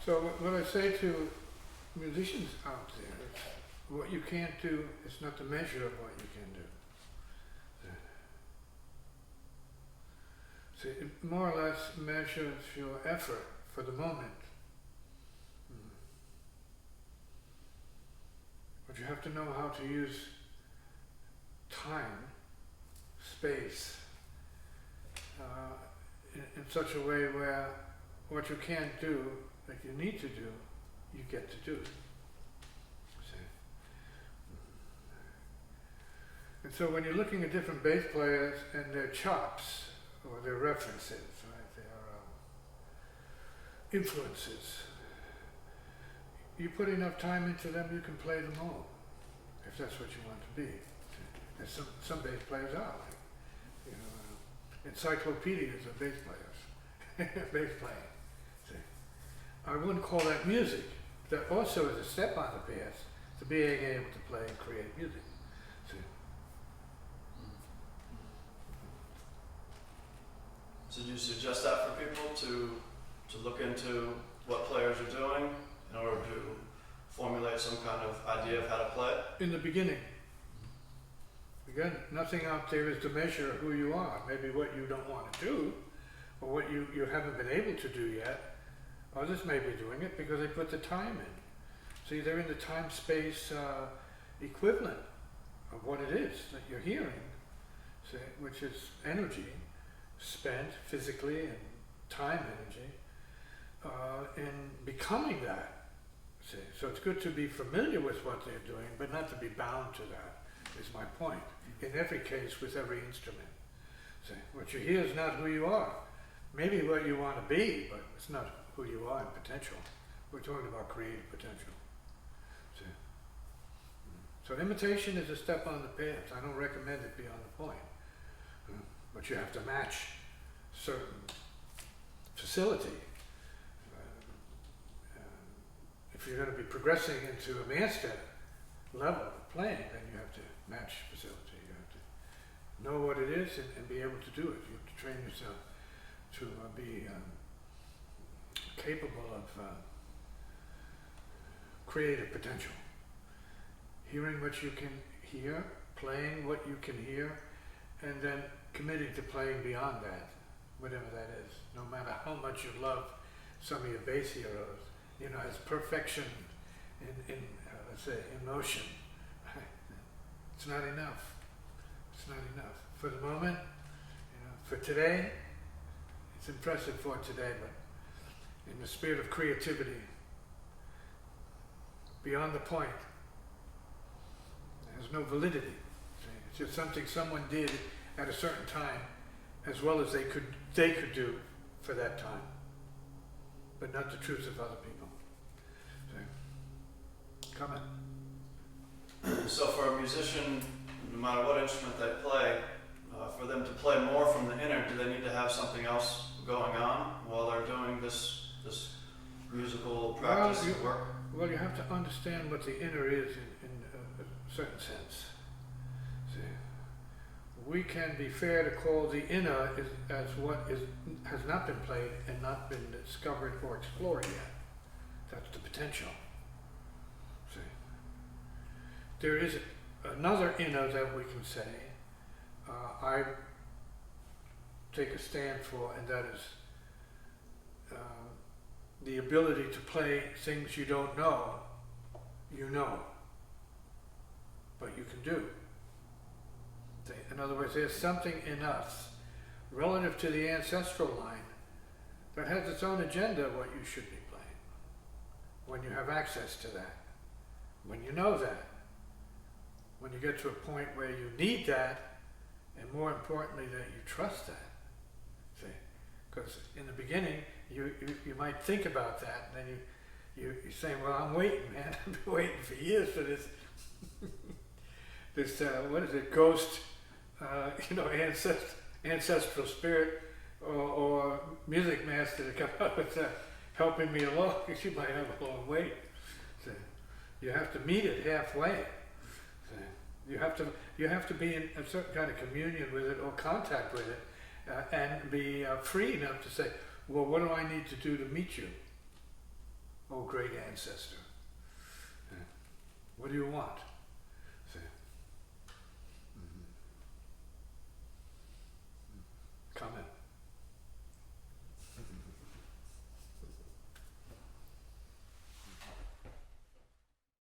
So what I say to musicians out there is, what you can't do is not the measure of what you can do. So it more or less measures your effort for the moment. But you have to know how to use time, space, in such a way where what you can't do, that you need to do, you get to do. See? And so when you're looking at different bass players and their chops, or their references, right, their influences, you put enough time into them, you can play them all, if that's what you want to be. And some bass players are, like, you know, encyclopedias of bass players, bass playing. See? I wouldn't call that music. That also is a step on the path to being able to play and create music. See? So do you suggest that for people to look into what players are doing in order to formulate some kind of idea of how to play? In the beginning. Again, nothing out there is to measure who you are. Maybe what you don't want to do, or what you haven't been able to do yet. Others may be doing it because they put the time in. See, they're in the time-space equivalent of what it is that you're hearing, see, which is energy spent physically and time energy in becoming that. See, so it's good to be familiar with what they're doing, but not to be bound to that, is my point. In every case, with every instrument. See, what you hear is not who you are. Maybe what you want to be, but it's not who you are in potential. We're talking about creative potential. See? So imitation is a step on the path. I don't recommend it beyond the point. But you have to match certain facility. If you're going to be progressing into a master level of playing, then you have to match facility. You have to know what it is and be able to do it. You have to train yourself to be capable of creative potential. Hearing what you can hear, playing what you can hear, and then committing to playing beyond that, whatever that is. No matter how much you love some of your bass heroes, you know, as perfection in let's say, emotion, it's not enough. It's not enough. For the moment, you know, for today, it's impressive for today, but in the spirit of creativity, beyond the point, it has no validity. It's just something someone did at a certain time, as well as they could do for that time, but not the truth of other people. Comment. So for a musician, no matter what instrument they play, for them to play more from the inner, do they need to have something else going on while they're doing this musical practice work? Well, you have to understand what the inner is in a certain sense. See, we can be fair to call the inner as what has not been played and not been discovered or explored yet. That's the potential. See, there is another inner that we can say I take a stand for, and that is the ability to play things you don't know, you know, but you can do. In other words, there's something in us relative to the ancestral line that has its own agenda what you should be playing. When you have access to that, when you know that, when you get to a point where you need that, and more importantly that you trust that. See, because in the beginning you might think about that, and then you're saying, well, I'm waiting, man. I've been waiting for years for this this what is it, ghost ancestral spirit or music master to come up with helping me along, because you might have a long wait. So you have to meet it halfway. So you have to be in a certain kind of communion with it or contact with it, and be free enough to say, well, what do I need to do to meet you? oh great ancestor.